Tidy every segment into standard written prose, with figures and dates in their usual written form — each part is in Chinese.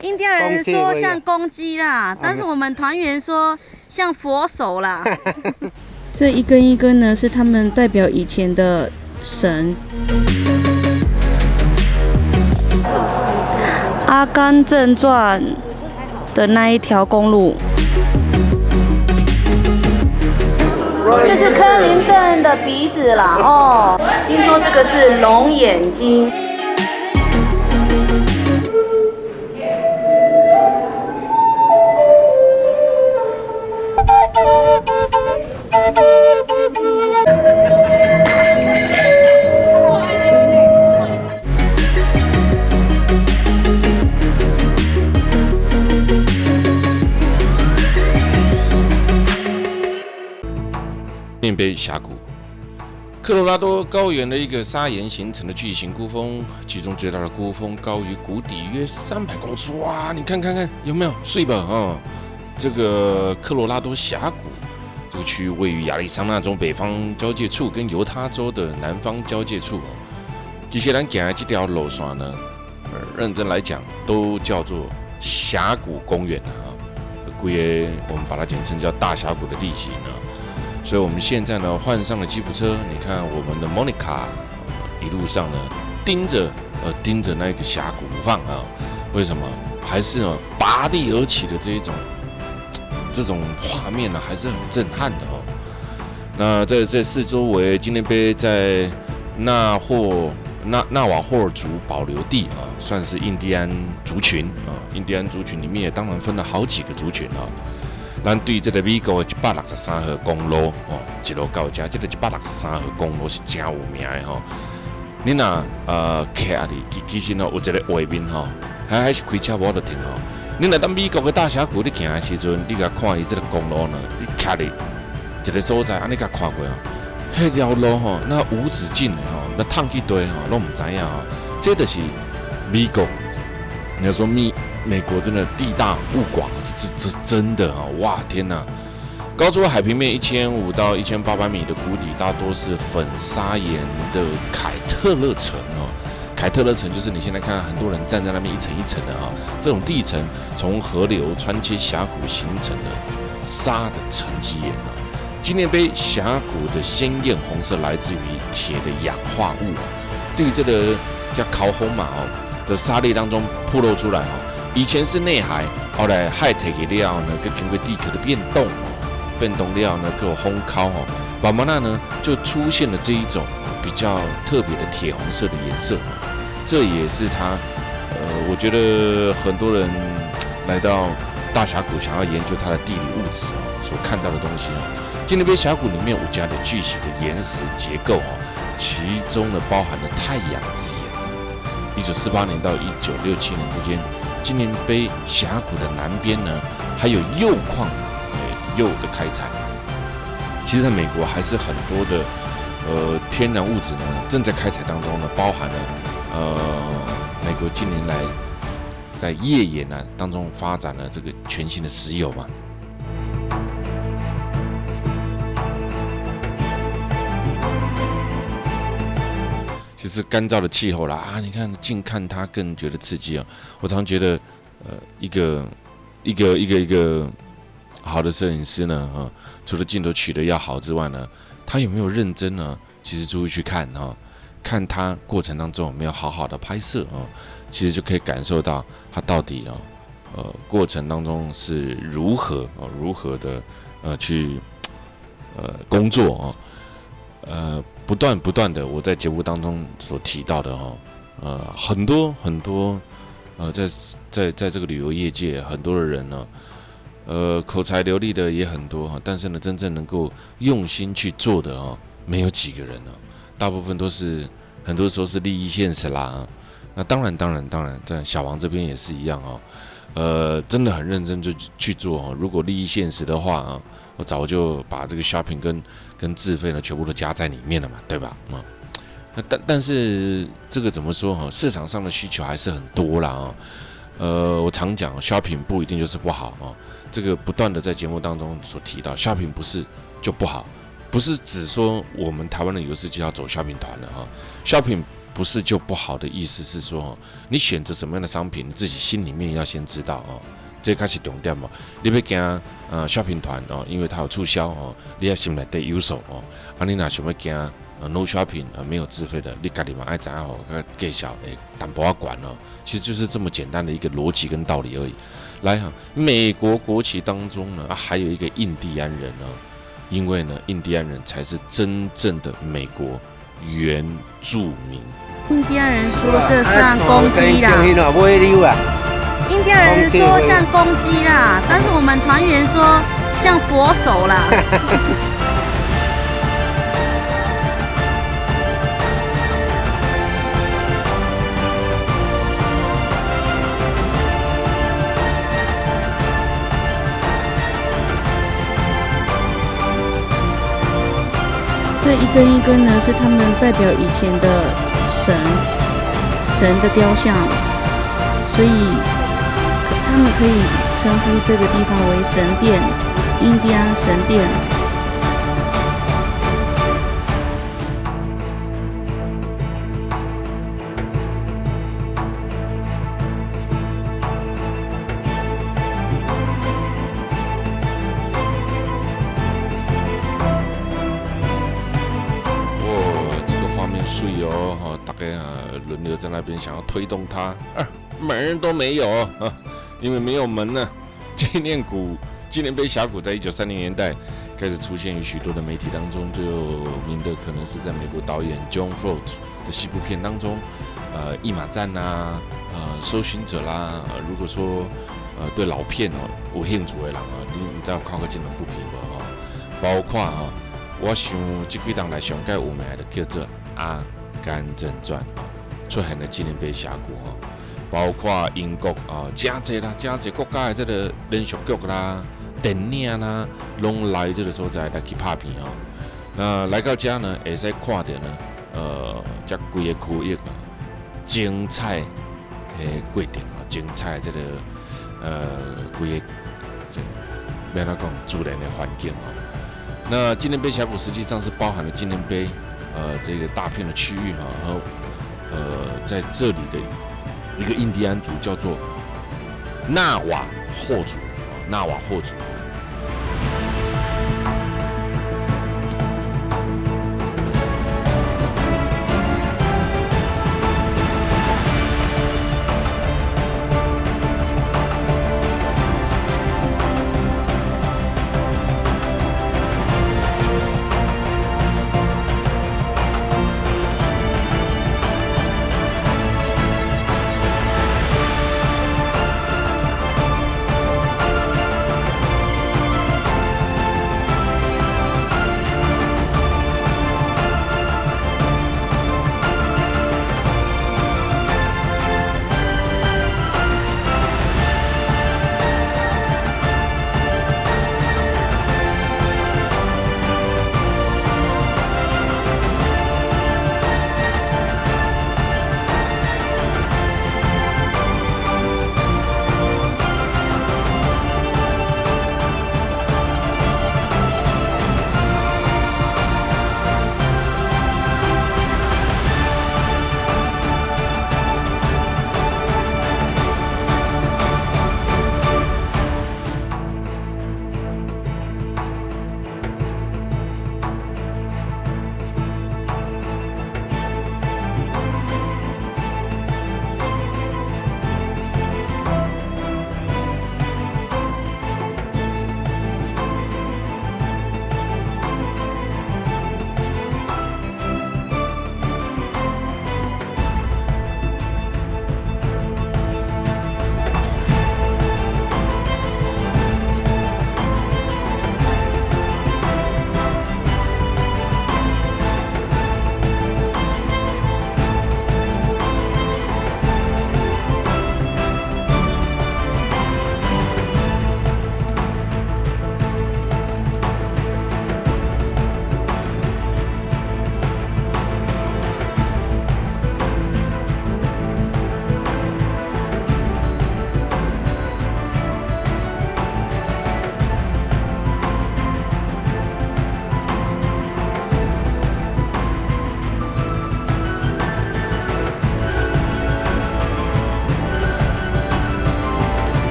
印第安人说像公鸡啦，但是我们团员说像佛手啦。这一根一根呢，是他们代表以前的神。《阿甘正传》的那一条公路。这是克林顿的鼻子啦，哦，听说这个是龙眼睛。面碑峡谷，科罗拉多高原的一个砂岩形成的巨型孤峰，其中最大的孤峰高于谷底约300公尺。哇，你看看看有没有？睡吧啊！这个科罗拉多峡谷这个区域位于亚利桑那州北方交界处跟犹他州的南方交界处。其实咱行的这条路线呢，认真来讲都叫做峡谷公园啊。规个我们把它简称叫大峡谷的地形啊。所以我们现在呢换上了吉普车，你看我们的 Monica 一路上呢盯着那个峡谷不放啊。为什么？还是呢拔地而起的这种画面呢，还是很震撼的哦。那在这四周围纪念碑在纳瓦霍尔族保留地啊，算是印第安族群啊。印第安族群里面也当然分了好几个族群啊。咱对这个美国的163号公路哦，一路到这，这个163号公路是真有名的吼。你若徛哩，其实呢有一个画面吼，还是开车无得停吼。你若到美国的大峡谷你行的时阵，你甲看伊这个公路呢，你徛哩一个所在，安尼甲看过哦，迄条路吼，那无止境的吼，那烫去堆吼，拢唔知影吼。这就是美国，你要说美国真的地大物广，这真的啊！哇天哪！高出海平面1500到1800米的谷底，大多是粉砂岩的凯特勒层哦。凯特勒层就是你现在看很多人站在那边一层一层的啊，这种地层从河流穿切峡谷形成的沙的沉积岩啊。纪念碑峡谷的鲜艳红色来自于铁的氧化物，对于这个叫烤红马哦的沙粒当中暴露出来哦。以前是内海，后来海铁给了呢，跟经过地壳的变动了呢，给我烘烤哦，慢慢呢就出现了这一种比较特别的铁红色的颜色，这也是它我觉得很多人来到大峡谷想要研究它的地理物质所看到的东西纪念碑峡谷里面有加点巨细的岩石结构其中呢包含了太阳之眼。1948年到1967年之间，纪念碑峡谷的南边呢，还有铀矿，铀的开采。其实，在美国还是很多的天然物质呢正在开采当中呢，包含了美国近年来在页岩当中发展了这个全新的石油嘛。其实干燥的气候啦你看近看它更觉得刺激我常觉得一个好的摄影师呢除了镜头取得要好之外呢，他有没有认真呢？其实注意去看看他过程当中有没有好好的拍摄其实就可以感受到他到底过程当中是如何的去工作不断的，我在节目当中所提到的很多在这个旅游业界，很多的人呢，口才流利的也很多但是呢，真正能够用心去做的没有几个人大部分都是很多时候是利益现实啦那当然，在小王这边也是一样真的很认真就去做如果利益现实的话我早就把这个 shopping 跟自费呢全部都加在里面了嘛，对吧？但是这个怎么说市场上的需求还是很多啦我常讲 shopping 不一定就是不好这个不断的在节目当中所提到 shopping 不是就不好，不是只说我们台湾的游世就要走 shopping 团了shopping 不是就不好的意思是说，你选择什么样的商品，你自己心里面要先知道哦。这开始重点嘛，你要行shopping 团哦，因为它有促销哦，你要心内底有数哦。你若想要行no shopping 没有自费的，你家己嘛爱知影吼，介绍淡薄仔管哦。其实就是这么简单的一个逻辑跟道理而已。来哈，美国国旗当中呢，还有一个印第安人呢，因为呢，印第安人才是真正的美国原住民。印第安人说这像公鸡啦，印第安人说像公鸡啦，但是我们团员说像佛手啦。这一根一根呢，是他们代表以前的神的雕像，所以他们可以称呼这个地方为神殿，印第安神殿。水哦，大家轮流在那边想要推动它，门都没有因为没有门呢。纪念碑峡谷在1930年代开始出现于许多的媒体当中，最有名的可能是在美国导演 John Ford 的西部片当中，一马站啦，搜寻者啦，如果说对老片有兴趣的人你唔知有看过这两部片无包括我想这几档来上届有名的叫做《阿甘正传》出现的纪念碑峡谷包括英国真侪国家的这个连续剧啦、电影啦，拢来这个所在来去拍片那来到这呢，会使看到呢，这规个区域精彩的过程精彩的这个规个要怎讲自然的环境那纪念碑峡谷实际上是包含了纪念碑，这个大片的区域和在这里的一个印第安族叫做纳瓦霍族，纳瓦霍族。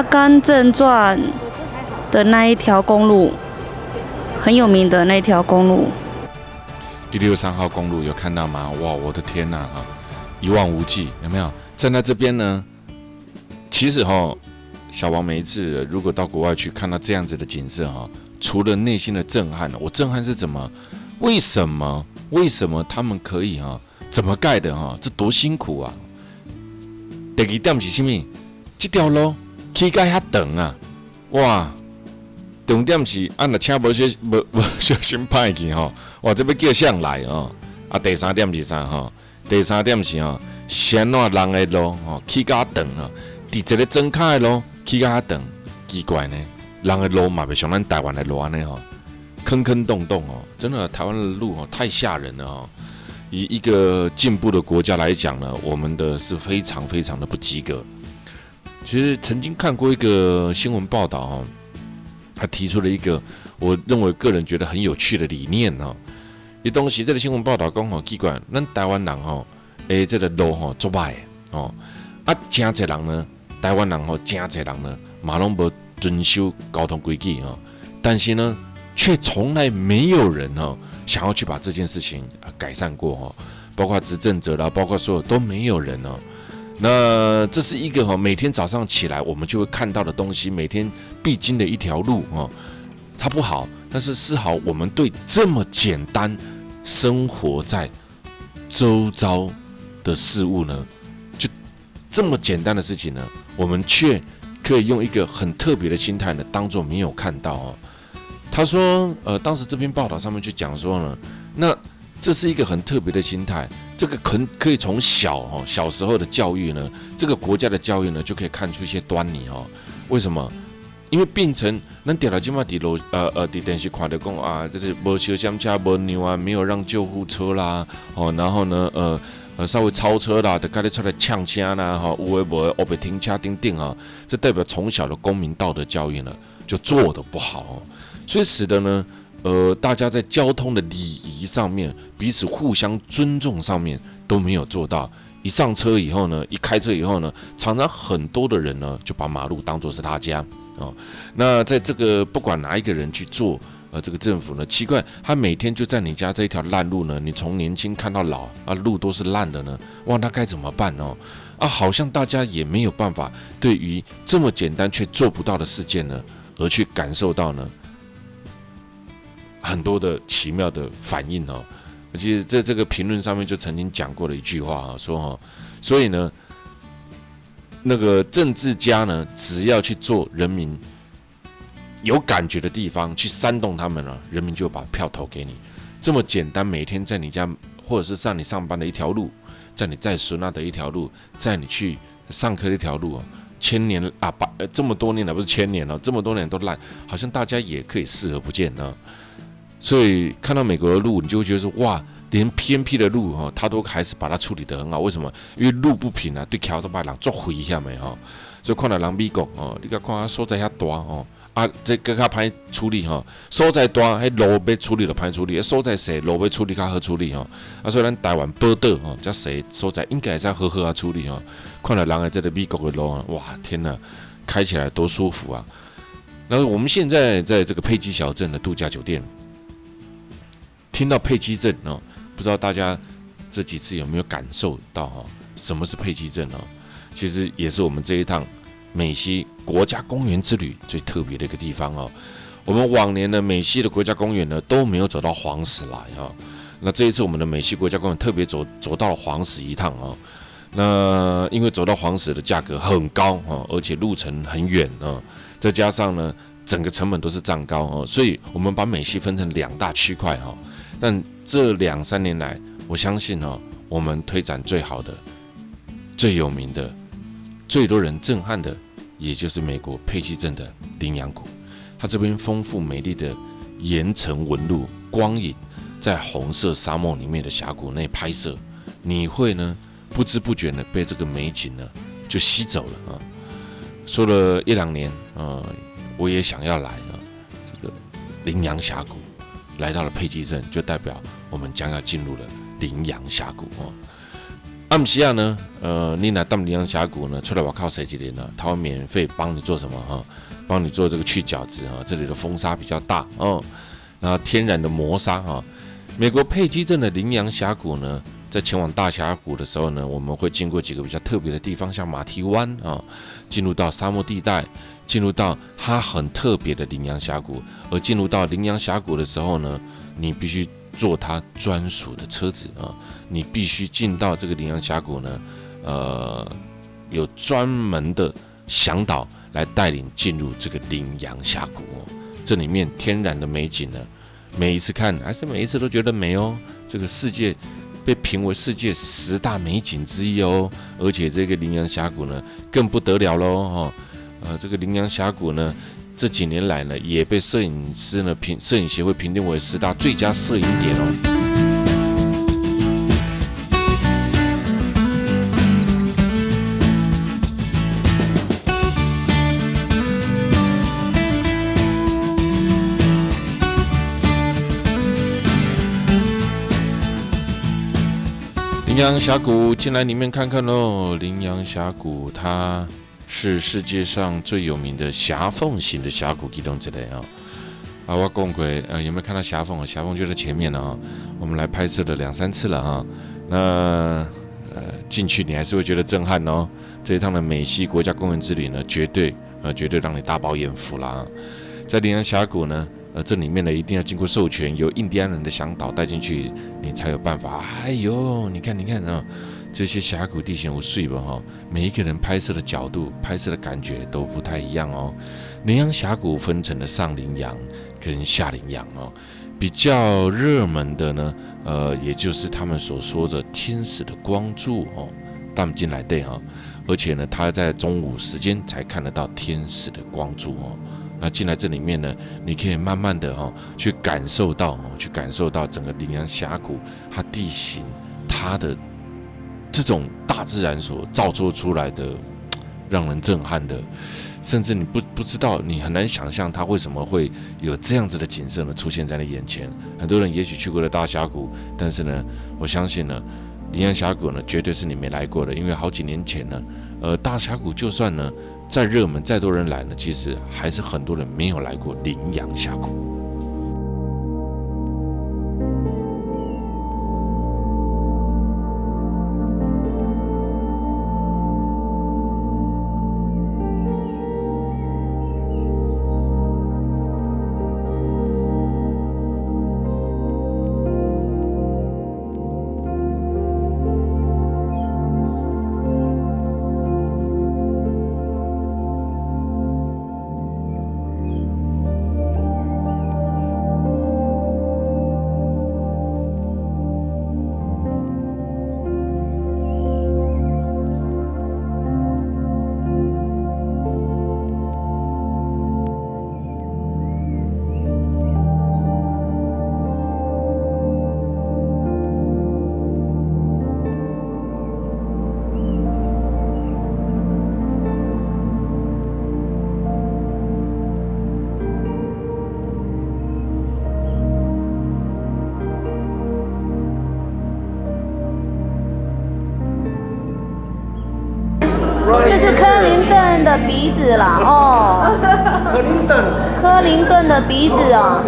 甘正传的那一条公路，很有名的那一条公路。163号公路有看到吗？哇，我的天哪，一望无际，有没有？站在这边呢，其实小王每一次如果到国外去看到这样子的景色除了内心的震撼，我震撼是怎么？为什么他们可以怎么盖的这多辛苦啊！第二点是什么？这条路起盖遐长啊！哇！重点是若车无小心歹去哇！这要叫谁来第三点是啥第三点是先怎人的路起甲长伫一个真卡的路起甲长，奇怪呢，人的路嘛袂像咱台湾的路安尼坑坑洞洞真的台湾的路太吓人了以一个进步的国家来讲呢，我们的是非常非常的不及格。其实曾经看过一个新闻报道他提出了一个我认为个人觉得很有趣的理念伊当时这个新闻报道讲奇怪，咱台湾人这个路足歹真侪人呢，台湾人真侪人呢，嘛拢无遵守交通规矩但是呢，却从来没有人想要去把这件事情改善过包括执政者啦，包括所有都没有人那这是一个每天早上起来我们就会看到的东西，每天必经的一条路它不好，但是丝毫我们对这么简单生活在周遭的事物呢，就这么简单的事情呢，我们却可以用一个很特别的心态呢，当作没有看到他说，当时这篇报道上面就讲说呢，那这是一个很特别的心态，这个可以从小时候的教育呢，这个国家的教育呢，就可以看出一些端倪为什么？因为变成咱掉了今嘛伫电视看到讲这是无小心车无让没有让救护车啦然后呢稍微超车啦，就赶紧出来呛车啦有的无的黑白停车等等这代表从小的公民道德教育呢就做得不好所以使得呢大家在交通的礼仪上面，彼此互相尊重上面都没有做到。一上车以后呢，一开车以后呢，常常很多的人呢就把马路当作是他家那在这个不管哪一个人去做这个政府呢，奇怪，他每天就在你家这一条烂路呢，你从年轻看到老路都是烂的呢，哇，那该怎么办好像大家也没有办法对于这么简单却做不到的事件呢，而去感受到呢很多的奇妙的反应其实在这个评论上面就曾经讲过了一句话说所以呢，那个政治家呢，只要去做人民有感觉的地方，去煽动他们人民就把票投给你。这么简单，每天在你家或者是上你上班的一条路，在你在孙的一条路，在你去上课的一条路千年这么多年了，不是千年了，这么多年都烂，好像大家也可以视而不见所以看到美国的路，你就会觉得说，哇，连偏僻的路它都还是把它处理得很好。为什么？因为路不平对桥都把人做毁下面所以看到人美国你看看所在遐大这更较歹处理所在大，迄路要处理就歹处理；所在小，路要处理较好处理所以咱台湾宝岛这小所在应该是要好好处理看到人的这个美国的路哇，天哪，开起来多舒服啊！然后我们现在在这个佩基小镇的度假酒店。听到佩基镇不知道大家这几次有没有感受到什么是佩基镇其实也是我们这一趟美西国家公园之旅最特别的一个地方我们往年的美西的国家公园呢都没有走到黄石来那这一次我们的美西国家公园特别走到黄石一趟那因为走到黄石的价格很高而且路程很远再加上呢整个成本都是涨高所以我们把美西分成2大区块但这2-3年来，我相信我们推展最好的、最有名的、最多人震撼的，也就是美国佩基镇的羚羊谷。它这边丰富美丽的岩层纹路、光影，在红色沙漠里面的峡谷内拍摄，你会呢不知不觉的被这个美景呢就吸走了说了1-2年我也想要来这个羚羊峡谷。来到了佩基镇，就代表我们将要进入了羚羊峡谷不是啊呢，你拿到羚羊峡谷呢，出来我靠谁几年呢？他会免费帮你做什么哈？帮你做这个去角质啊，这里的风沙比较大哦，然后天然的磨砂哈。美国佩基镇的羚羊峡谷呢，在前往大峡谷的时候呢，我们会经过几个比较特别的地方，像马蹄湾啊，进入到沙漠地带，进入到它很特别的羚羊峡谷。而进入到羚羊峡谷的时候呢，你必须坐它专属的车子啊，你必须进到这个羚羊峡谷呢，有专门的向导来带领进入这个羚羊峡谷哦。这里面天然的美景呢，每一次看还是每一次都觉得美哦。这个世界被评为世界10大美景之一哦，而且这个羚羊峡谷呢更不得了喽哈。这个羚羊峡谷呢，这几年来呢也被摄影协会评定为10大最佳摄影点哦。羚羊峡谷进来里面看看喽。羚羊峡谷它是世界上最有名的狭缝型的峡谷，其中之类啊。我讲过，有没有看到峡缝？峡缝就在前面了啊。我们来拍摄了2、3次了哈。那进去你还是会觉得震撼哦。这一趟的美西国家公园之旅呢，绝对让你大饱眼福啦。在羚羊峡谷呢。这里面呢一定要经过授权，由印第安人的向导带进去，你才有办法。哎呦，你看啊，这些峡谷地形有水吧哈，每一个人拍摄的角度、拍摄的感觉都不太一样哦。羚羊峡谷分成了上羚羊跟下羚羊哦，比较热门的呢，也就是他们所说的天使的光柱哦，带进来对哈，而且呢，他在中午时间才看得到天使的光柱哦。那进来这里面呢，你可以慢慢的去感受到整个羚羊峡谷它地形它的这种大自然所造作出来的让人震撼的，甚至你不知道，你很难想象它为什么会有这样子的景色呢出现在你眼前。很多人也许去过了大峡谷，但是呢，我相信呢，羚羊峡谷呢绝对是你没来过的，因为好几年前呢，大峡谷就算呢再热门，再多人来呢，其实还是很多人没有来过羚羊峡谷。这是克林顿的鼻子啦，哦，克林顿的鼻子哦。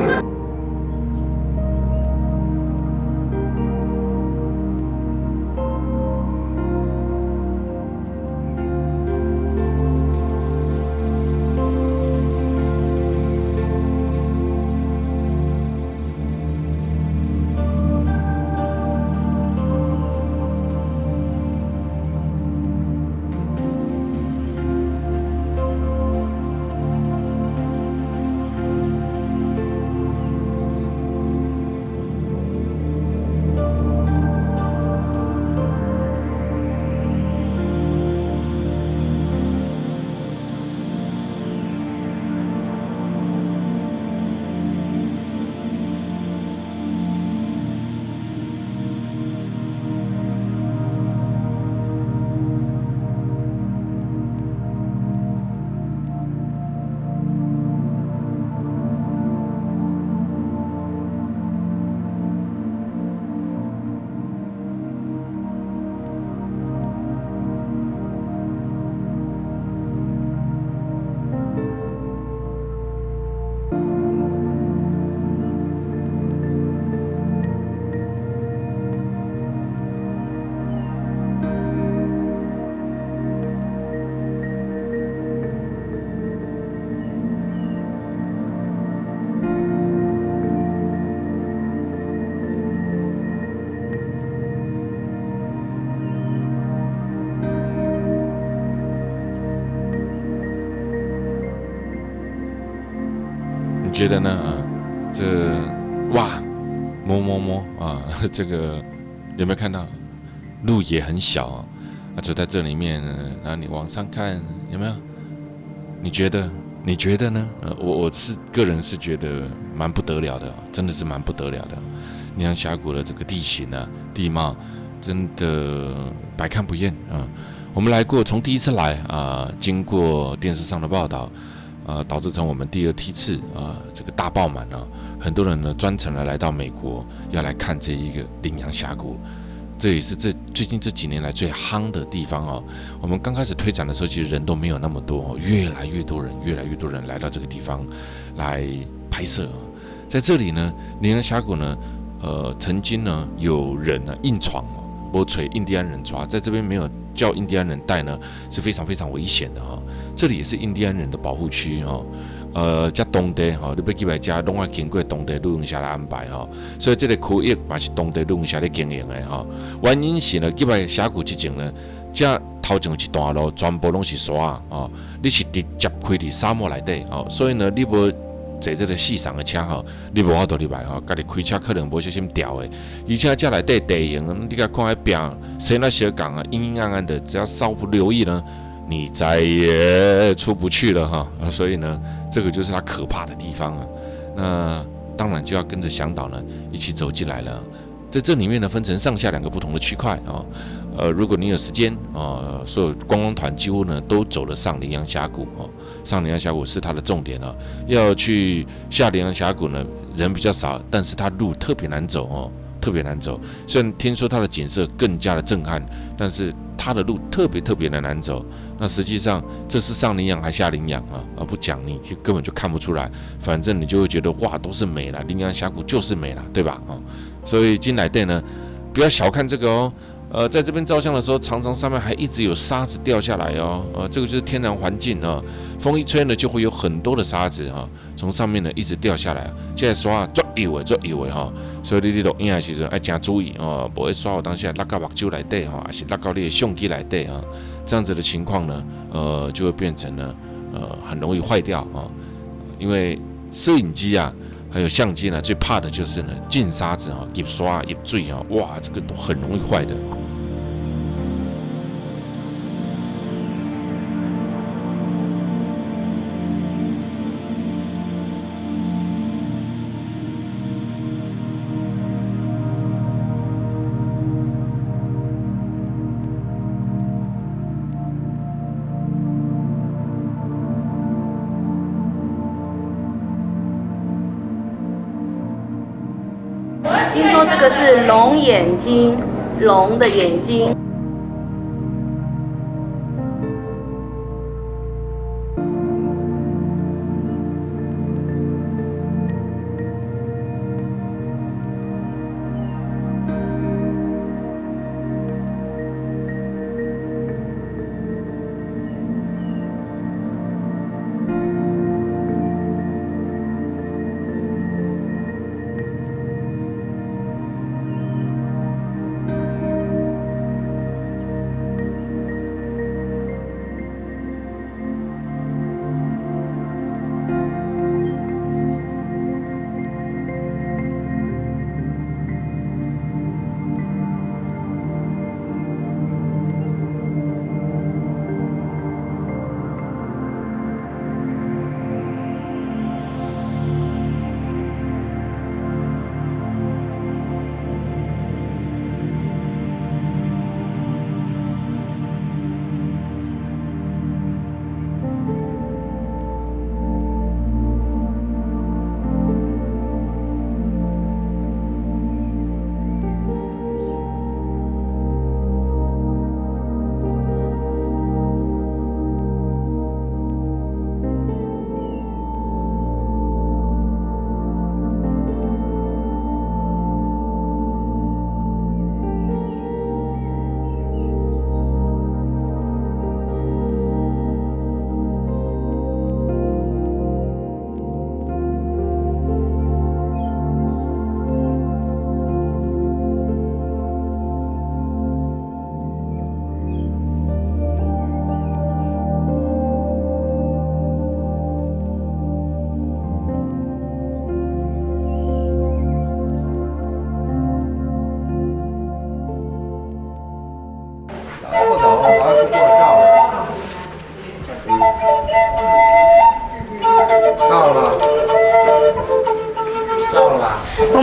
觉得呢？这哇，摸啊，这个有没有看到？路也很小啊，走在这里面，然后你往上看，有没有？你觉得呢？我是个人是觉得蛮不得了的，真的是蛮不得了的。宁阳峡谷的这个地形啊、地貌，真的百看不厌啊。我们来过，从第一次来经过电视上的报道，导致成我们第二梯次这个大爆满啊，很多人呢专程来到美国，要来看这一个宁阳峡谷。这也是最近这几年来最夯的地方哦。我们刚开始推展的时候，其实人都没有那么多，越来越多人来到这个地方来拍摄。在这里呢，宁阳峡谷呢，曾经呢有人硬闯没锤印第安人抓，在这边没有叫印第安人带呢，是非常非常危险的这里也是印第安人的保护区在当地你要去来家，拢要经过当地旅行社来安排所以这个区域嘛是当地旅行社在经营的原因是呢，去来峡谷之前呢，这头前一段路全部拢是沙你是直接开伫沙漠内底所以呢，你无坐这个细长的车你无法度入来家己开车可能无小心掉的，而且这内底地形，你甲看那边谁那小港阴阴暗暗的，只要稍不留意呢，你再也出不去了所以呢，这个就是它可怕的地方那当然就要跟着向导呢一起走进来了。在这里面呢，分成上下2个不同的区块如果你有时间所有观光团几乎呢都走了上宁阳峡谷上宁阳峡谷是它的重点要去下宁阳峡谷呢，人比较少，但是它路特别难走特别难走。虽然听说它的景色更加的震撼，但是它的路特别的难走。那实际上这是上宁阳还下宁阳不讲你根本就看不出来，反正你就会觉得哇都是美啦，宁阳峡谷就是美啦，对吧所以进来店呢，不要小看这个在这边照相的时候，常常上面还一直有沙子掉下来这个就是天然环境风一吹呢，就会有很多的沙子从上面呢一直掉下来。这个沙足油的所以你录影的时候要真注意不会沙有当下落到目睭内底还是落到你的相机内底这样子的情况呢，就会变成呢很容易坏掉因为摄影机还有相机呢，最怕的就是呢进沙子入沙入水哇，这个都很容易坏的。听说这个是龙眼睛，龙的眼睛。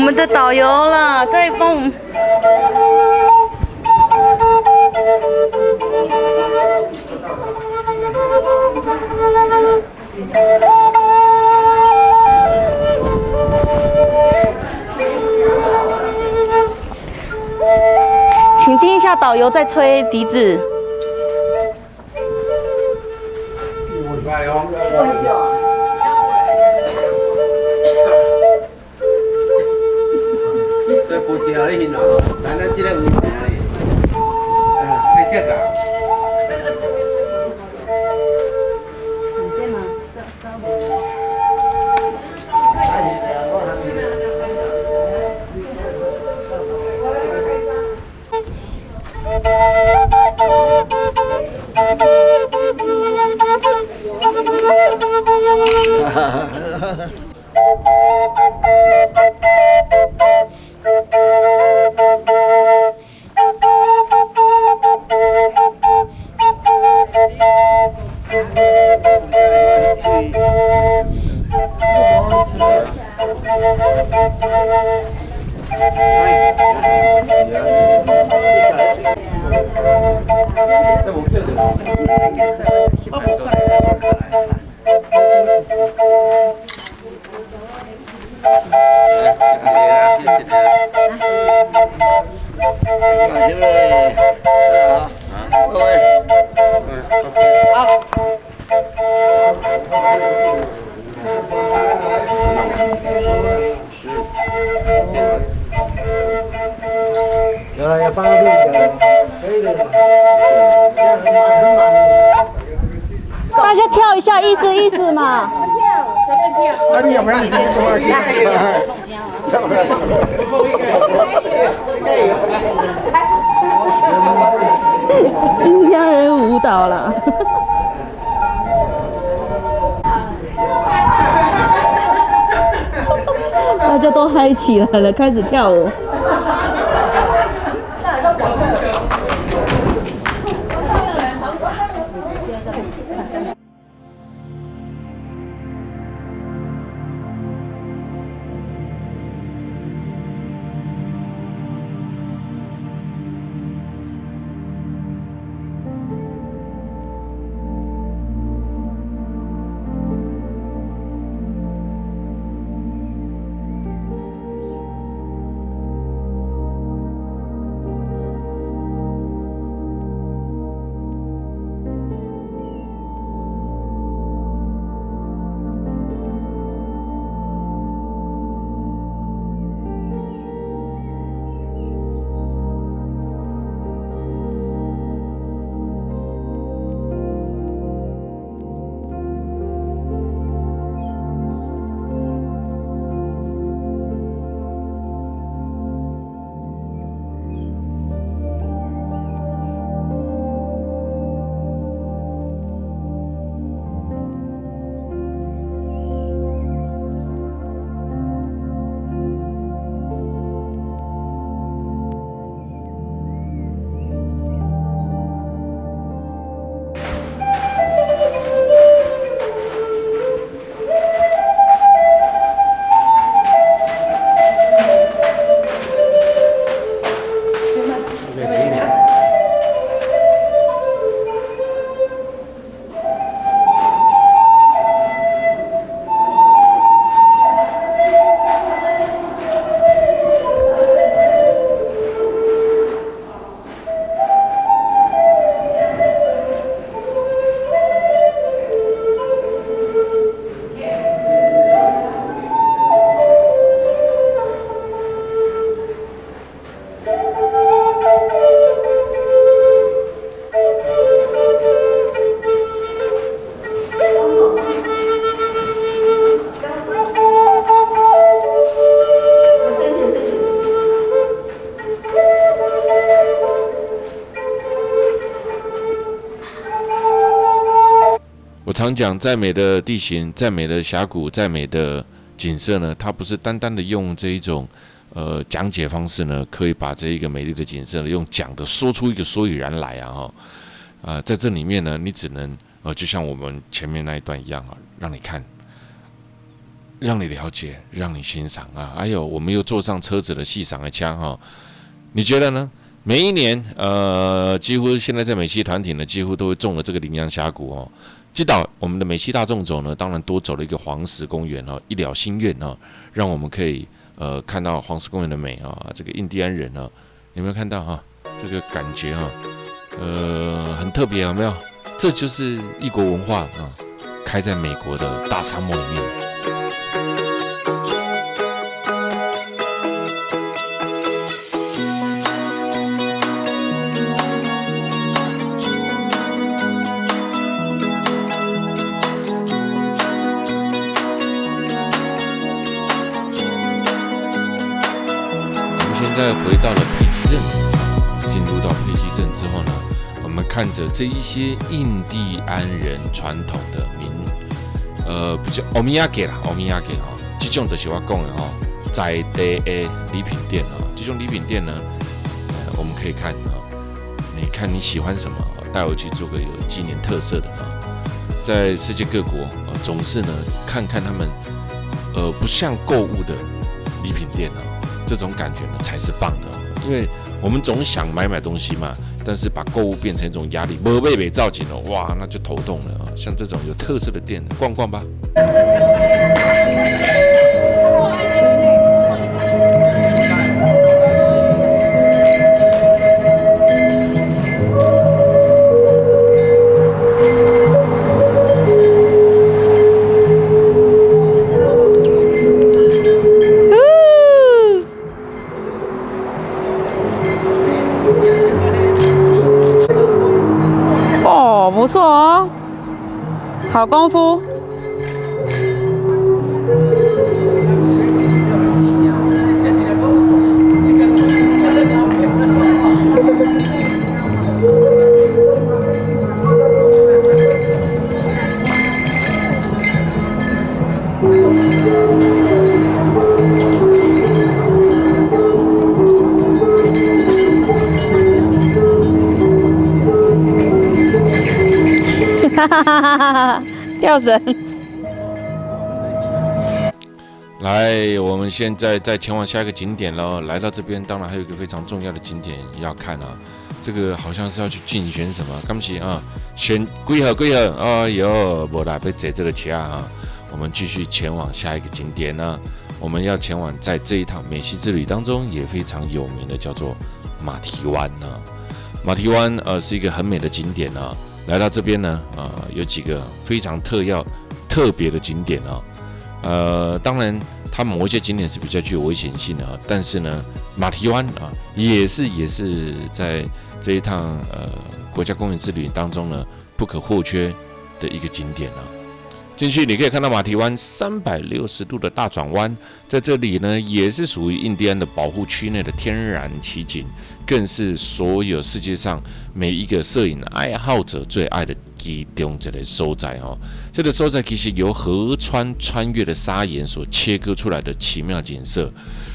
们的导游啦，在帮我们。请听一下导游在吹笛子。这不知道你现哪？咱这个有名的，你这个。有了，要帮助可以的。大家跳一下，意思意思嘛。那你要不然你跟我印第安人舞蹈啦。大家都嗨起来了，开始跳舞。我常讲，再美的地形、再美的峡谷、再美的景色呢，它不是单单的用这一种讲解方式呢，可以把这一个美丽的景色呢，用讲的说出一个所以然来啊在这里面呢，你只能就像我们前面那一段一样啊，让你看让你了解，让你欣赏啊。还有，我们又坐上车子的细赏的枪哈，你觉得呢？每一年，几乎现在在美西团体呢，几乎都会中了这个羚羊峡谷哦。知道我们的美西大众走呢，当然多走了一个黄石公园哦，一了心愿哦，让我们可以看到黄石公园的美啊。这个印第安人啊，有没有看到哈？这个感觉哈，很特别，有没有？这就是异国文化啊，开在美国的大沙漠里面。现在回到了佩奇镇，进入到佩奇镇之后呢，我们看着这一些印第安人传统的比较欧米亚给啦，欧米亚给哈，这种就是我讲的哈，在地的礼品店啊，这种礼品店呢，我们可以看啊，你看你喜欢什么，带我去做个有纪念特色的啊，在世界各国啊，总是呢看看他们不像购物的礼品店啊。这种感觉呢才是棒的，因为我们总想买东西嘛，但是把购物变成一种压力，没被造紧了，哇，那就头痛了啊！像这种有特色的店，逛逛吧。不错哦，好功夫。吊绳。来，我们现在再前往下一个景点了。来到这边，当然还有一个非常重要的景点要看啊。这个好像是要去竞选什么，刚起啊，选几号？哎呦，没啦，被坐这个车啊。我们继续前往下一个景点呢。我们要前往在这一趟美西之旅当中也非常有名的，叫做马蹄湾呢。马蹄湾是一个很美的景点啊。来到这边呢，有几个非常特别的景点啊。当然，它某一些景点是比较具有危险性的啊，但是呢，马蹄湾啊，也是在这一趟国家公园之旅当中呢不可或缺的一个景点啊。进去你可以看到马蹄湾360度的大转弯，在这里呢也是属于印第安的保护区内的天然奇景，更是所有世界上每一个摄影爱好者最爱的其中一个所在哦。这个所在其实由河川穿越的砂岩所切割出来的奇妙景色。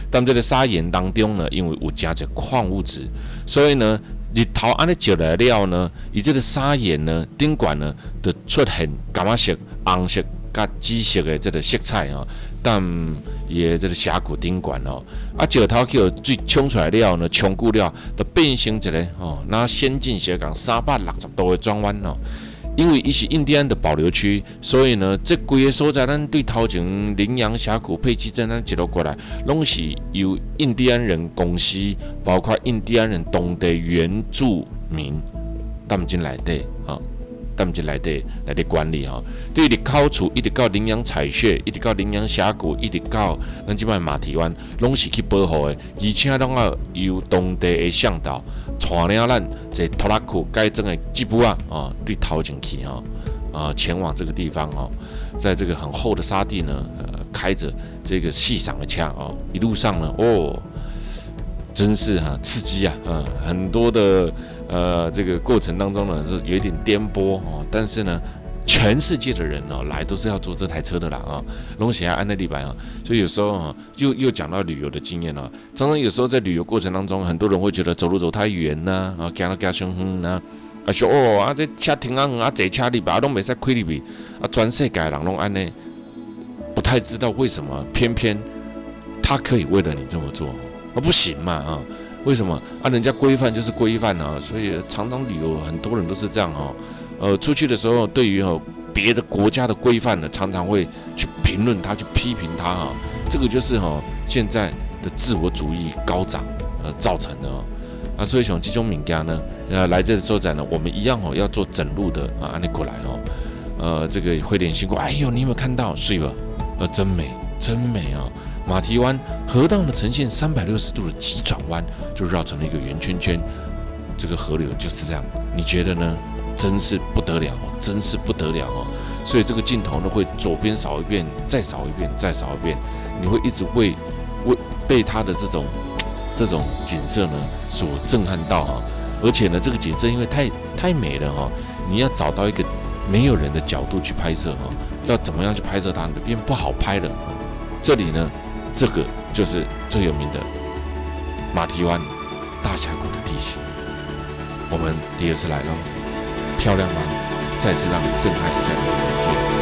但这个砂岩当中呢，因为有加着矿物质，所以呢，日头安尼照来了呢，以这个砂岩呢顶管呢，就出现橄色、红色、甲紫色的这个色彩啊。但也这个峡谷顶管哦，石头去水冲出来了呢，冲久了就变成一个那先进斜港360度的转弯哦。因为它是印第安的保留区，所以呢，这几个所在，咱对头前羚羊峡谷、佩奇镇，咱一路过来，拢是由印第安人公司，包括印第安人当地原住民，担进来的啊。他们就来管理哈，对入口处一直到羚羊采穴，一直到羚羊峡谷，一直到咱即摆马蹄湾，拢是去保护的，而且拢要由当地的向导带领咱在拖拉库改正的吉普啊，对头前去前往这个地方在这个很厚的沙地呢，开着这个细赏的枪一路上呢，真是刺激啊，很多的。这个过程当中呢是有一点颠簸但是呢，全世界的人来都是要坐这台车的啦拢是要按那里摆所以有时候又讲到旅游的经验常常有时候在旅游过程当中，很多人会觉得走路走太远呐行到伤远呐说这车停啊坐车里边拢袂使开里边全世界人拢按呢不太太知道为什么偏偏他可以为了你这么做，不行嘛啊？为什么啊？人家规范就是规范啊，所以常常旅游很多人都是这样出去的时候对于别的国家的规范呢，常常会去评论它，去批评它这个就是现在的自我主义高涨造成的所以像这种物件呢，来这周展呢，我们一样要做整路的按你过来这个会点辛苦。哎呦，你有没有看到水吧？真美，真美马蹄湾河道呢呈现360度的急转弯，就绕成了一个圆圈圈。这个河流就是这样，你觉得呢？真是不得了，真是不得了所以这个镜头呢会左边扫一遍，再扫一遍，再扫一遍，你会一直被它的这种景色呢所震撼到而且呢，这个景色因为太美了你要找到一个没有人的角度去拍摄要怎么样去拍摄它呢？变不好拍了这里呢，这个就是最有名的马蹄湾大峡谷的地形。我们第二次来了，漂亮吗？再次让你震撼一下你的眼界。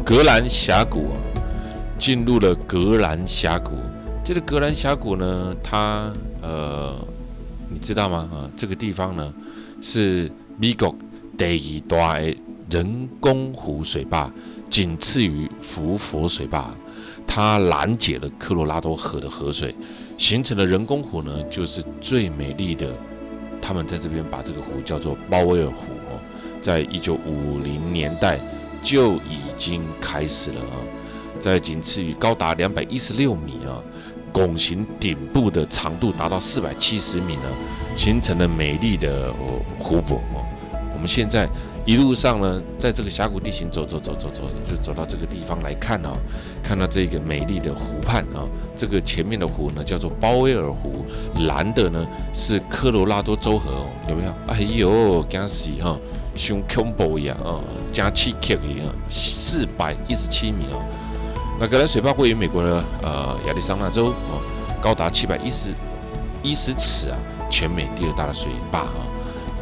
格兰峡谷进入了格兰峡谷。这个格兰峡谷呢，它你知道吗？这个地方呢是美国第二大的人工湖水坝，仅次于福佛水坝。它拦截了科罗拉多河的河水，形成的人工湖呢，就是最美丽的。他们在这边把这个湖叫做鲍威尔湖在1950年代就已经开始了在仅次于高达216米拱形顶部的长度达到470米形成了美丽的湖泊我们现在一路上呢，在这个峡谷地形走，就走到这个地方来看看到这个美丽的湖畔这个前面的湖呢叫做鲍威尔湖，蓝的呢是科罗拉多州河有没有？哎呦，惊死像恐怖一样加气克一样，417米那格兰水坝位于美国的亚利桑那州哦，高达710尺啊，全美第2大的水坝啊。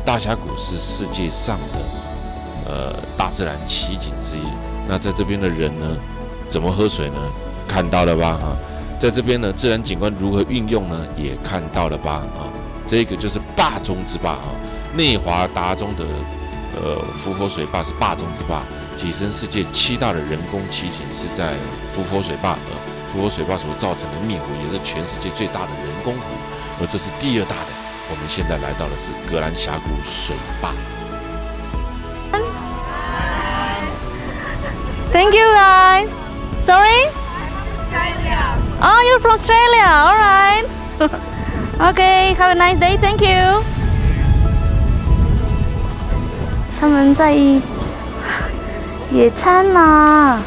大峡谷是世界上的大自然奇景之一。那在这边的人呢，怎么喝水呢？看到了吧啊，在这边呢，自然景观如何运用呢？也看到了吧啊，这个就是坝中之坝啊。内华达州的伏佛水坝是坝中之坝，跻身世界7大的人工奇景是在伏佛水坝。伏佛水坝所造成的密湖也是全世界最大的人工湖，而这是第2大的。我们现在来到的是格兰峡谷水坝。Thank you guys. Sorry? Australia. Oh, you're from Australia. All right. Okay. Have a nice day. Thank you. 他们在野餐啦。